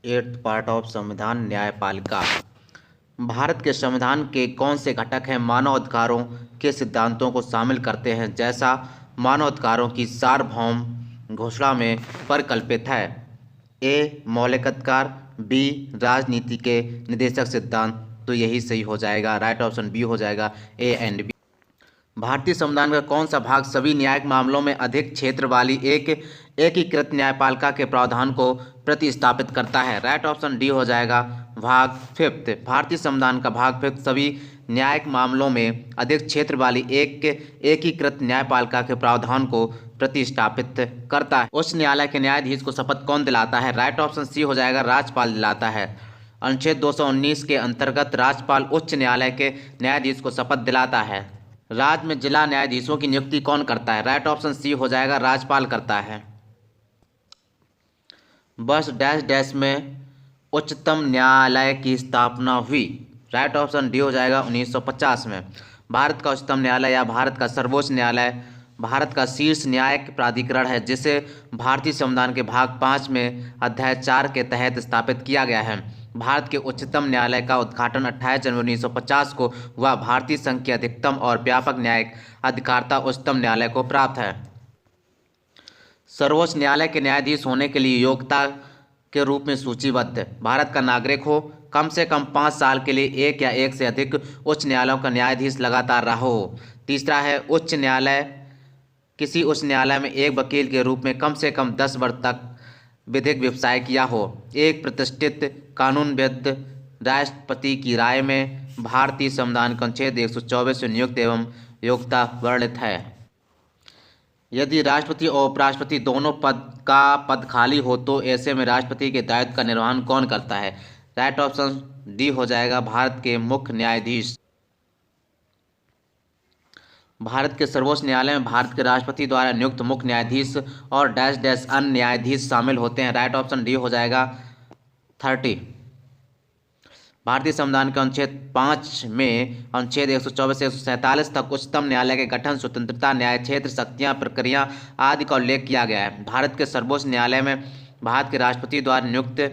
Eighth part of संविधान न्यायपालिका। भारत के संविधान के कौन से घटक हैं मानव अधिकारों के सिद्धांतों को शामिल करते हैं जैसा मानव अधिकारों की सार्वभौम घोषणा में परिकल्पित है? ए मौलिक अधिकार, बी राजनीति के निदेशक सिद्धांत। तो यही सही हो जाएगा, राइट ऑप्शन बी हो जाएगा, ए एंड बी। भारतीय संविधान का कौन सा भाग सभी न्यायिक मामलों में अधिक क्षेत्र वाली एक एकीकृत न्यायपालिका के प्रावधान को प्रतिस्थापित करता है? राइट ऑप्शन डी हो जाएगा, भाग फिफ्थ। भारतीय संविधान का भाग फिफ्थ सभी न्यायिक मामलों में अधिक क्षेत्र वाली एक एकीकृत न्यायपालिका के प्रावधान को प्रतिस्थापित करता है। उच्च न्यायालय के न्यायाधीश को शपथ कौन दिलाता है? राइट ऑप्शन सी हो जाएगा, राज्यपाल दिलाता है। अनुच्छेद 219 के अंतर्गत राज्यपाल उच्च न्यायालय के न्यायाधीश को शपथ दिलाता है। राज्य में जिला न्यायाधीशों की नियुक्ति कौन करता है? राइट ऑप्शन सी हो जाएगा, राज्यपाल करता है। वर्ष डैश डैश में उच्चतम न्यायालय की स्थापना हुई? राइट ऑप्शन डी हो जाएगा, 1950 में। भारत का उच्चतम न्यायालय या भारत का सर्वोच्च न्यायालय भारत का शीर्ष न्यायिक प्राधिकरण है जिसे भारतीय संविधान के भाग 5 में अध्याय 4 के तहत स्थापित किया गया है। भारत के उच्चतम न्यायालय का उद्घाटन 28 जनवरी 1950 को हुआ। भारतीय संघ की अधिकतम और व्यापक न्यायिक अधिकारिता उच्चतम न्यायालय को प्राप्त है। सर्वोच्च न्यायालय के न्यायाधीश होने के लिए योग्यता के रूप में सूचीबद्ध: भारत का नागरिक हो, कम से कम 5 साल के लिए एक या एक से अधिक उच्च न्यायालयों का न्यायाधीश लगातार रहा हो। तीसरा है उच्च न्यायालय किसी उच्च न्यायालय में एक वकील के रूप में कम से कम 10 वर्ष तक विधिक व्यवसाय किया हो। एक प्रतिष्ठित कानूनविद राष्ट्रपति की राय में भारतीय संविधान के अनुच्छेद 124 में नियुक्त एवं योग्यता वर्णित है। यदि राष्ट्रपति और उपराष्ट्रपति दोनों पद खाली हो तो ऐसे में राष्ट्रपति के दायित्व का निर्वहन कौन करता है? राइट ऑप्शन डी हो जाएगा, भारत के मुख्य न्यायाधीश। भारत के सर्वोच्च न्यायालय में भारत के राष्ट्रपति द्वारा नियुक्त मुख्य न्यायाधीश और डैश डैश अन्य न्यायाधीश शामिल होते हैं। राइट ऑप्शन डी हो जाएगा, 30। भारतीय संविधान के अनुच्छेद 5 में अनुच्छेद 124 से 147 तक उच्चतम न्यायालय के गठन, स्वतंत्रता, न्याय क्षेत्र, शक्तियां, प्रक्रिया आदि का उल्लेख किया गया है। भारत के सर्वोच्च न्यायालय में भारत के राष्ट्रपति द्वारा नियुक्त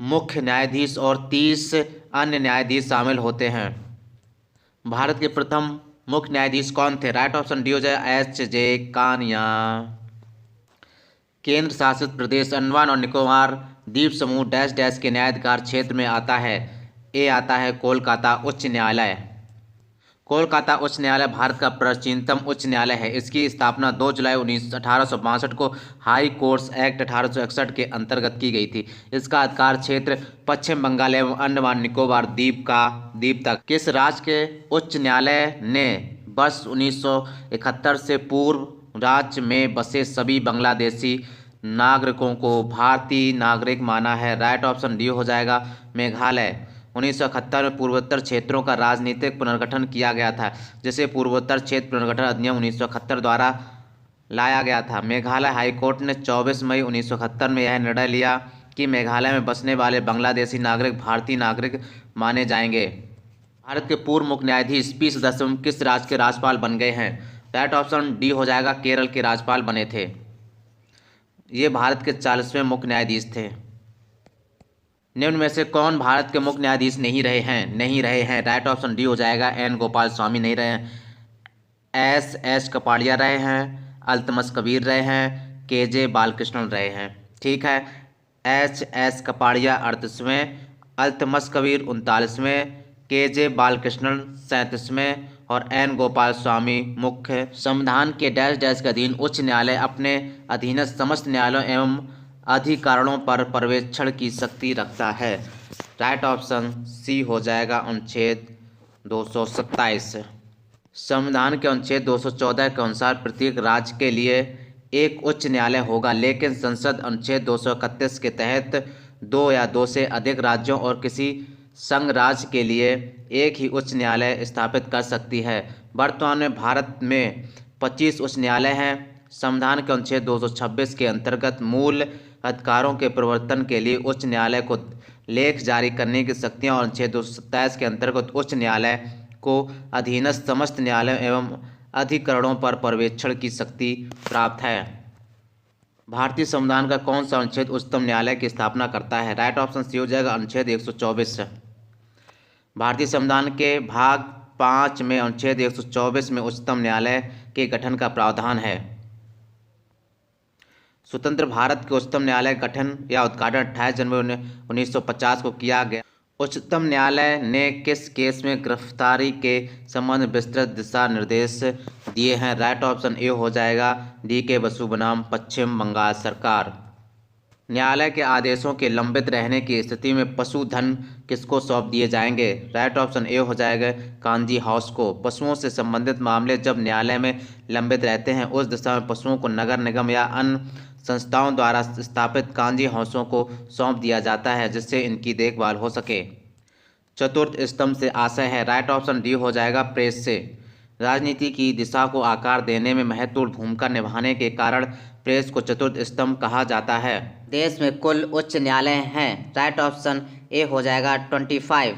मुख्य न्यायाधीश और 30 अन्य न्यायाधीश शामिल होते हैं। भारत के प्रथम मुख्य न्यायाधीश कौन थे? राइट ऑप्शन डी हो जाए, एच.जे. कानिया। केंद्र शासित प्रदेश अंडमान और निकोबार द्वीप समूह डैश डैश के न्यायाधिकार क्षेत्र में आता है? ए आता है कोलकाता उच्च न्यायालय। कोलकाता उच्च न्यायालय भारत का प्राचीनतम उच्च न्यायालय है। इसकी स्थापना 2 जुलाई 1862 को हाई कोर्ट्स एक्ट 1861 के अंतर्गत की गई थी। इसका अधिकार क्षेत्र पश्चिम बंगाल एवं अंडमान निकोबार द्वीप तक। किस राज्य के उच्च न्यायालय ने वर्ष 1971 से पूर्व राज्य में बसे सभी बांग्लादेशी नागरिकों को भारतीय नागरिक माना है? राइट ऑप्शन डी हो जाएगा, मेघालय। 1971 में पूर्वोत्तर क्षेत्रों का राजनीतिक पुनर्गठन किया गया था जिसे पूर्वोत्तर क्षेत्र पुनर्गठन अधिनियम 1971 द्वारा लाया गया था। मेघालय हाईकोर्ट ने 24 मई 1971 में यह निर्णय लिया कि मेघालय में बसने वाले बांग्लादेशी नागरिक भारतीय नागरिक माने जाएंगे। भारत के पूर्व मुख्य न्यायाधीश पी सदाशिवम किस राज्य के राज्यपाल बन गए हैं? राइट ऑप्शन डी हो जाएगा, केरल के राज्यपाल बने थे। ये भारत के 40वें मुख्य न्यायाधीश थे। निम्न में से कौन भारत के मुख्य न्यायाधीश नहीं रहे हैं? राइट ऑप्शन डी हो जाएगा, एन गोपाल स्वामी नहीं रहे हैं, एस कपाड़िया रहे हैं, अल्तमस कबीर रहे हैं, के.जे. बालकृष्णन रहे हैं। ठीक है, एस कपाड़िया 38वें, अल्तमस कबीर 39वें, के.जे. बालकृष्णन 37वें और एन गोपाल स्वामी मुख्य। संविधान के डैश डैश के अधीन उच्च न्यायालय अपने अधीनस्थ समस्त न्यायालयों एवं अधिकारणों पर पर्यवेक्षण की शक्ति रखता है। राइट ऑप्शन सी हो जाएगा, अनुच्छेद 227। संविधान के अनुच्छेद 214 के अनुसार प्रत्येक राज्य के लिए एक उच्च न्यायालय होगा, लेकिन संसद अनुच्छेद 231 के तहत 2 या 2 से अधिक राज्यों और किसी संघ राज्य के लिए एक ही उच्च न्यायालय स्थापित कर सकती है। वर्तमान में भारत में 25 उच्च न्यायालय हैं। संविधान के अनुच्छेद 226 के अंतर्गत मूल अधिकारों के प्रवर्तन के लिए उच्च न्यायालय को लेख जारी करने की शक्तियां और अनुच्छेद 227 के अंतर्गत उच्च न्यायालय को अधीनस्थ समस्त न्यायालयों एवं अधिकरणों पर पर्यवेक्षण की शक्ति प्राप्त है। भारतीय संविधान का कौन सा अनुच्छेद उच्चतम न्यायालय की स्थापना करता है? राइट ऑप्शन सी हो जाएगा अनुच्छेद 124। भारतीय संविधान के भाग 5 में अनुच्छेद 124 में उच्चतम न्यायालय के गठन का प्रावधान है। स्वतंत्र भारत के उच्चतम न्यायालय गठन या उद्घाटन 28 जनवरी 1950 को किया गया। उच्चतम न्यायालय ने किस केस में गिरफ्तारी के संबंध में विस्तृत दिशा निर्देश दिए हैं? राइट ऑप्शन ए हो जाएगा DK बसु बनाम पश्चिम बंगाल सरकार। न्यायालय के आदेशों के लंबित रहने की स्थिति में पशुधन किसको सौंप दिए जाएंगे? राइट ऑप्शन ए हो जाएगा कांजी हाउस को। पशुओं से संबंधित मामले जब न्यायालय में लंबित रहते हैं उस दिशा में पशुओं को नगर निगम या अन्य संस्थाओं द्वारा स्थापित कांजी हाउसों को सौंप दिया जाता है जिससे इनकी देखभाल हो सके। चतुर्थ स्तंभ से आशय है। राइट ऑप्शन डी हो जाएगा प्रेस से। राजनीति की दिशा को आकार देने में महत्वपूर्ण भूमिका निभाने के कारण प्रेस को चतुर्थ स्तंभ कहा जाता है। देश में कुल उच्च न्यायालय हैं। राइट ऑप्शन ए हो जाएगा 25।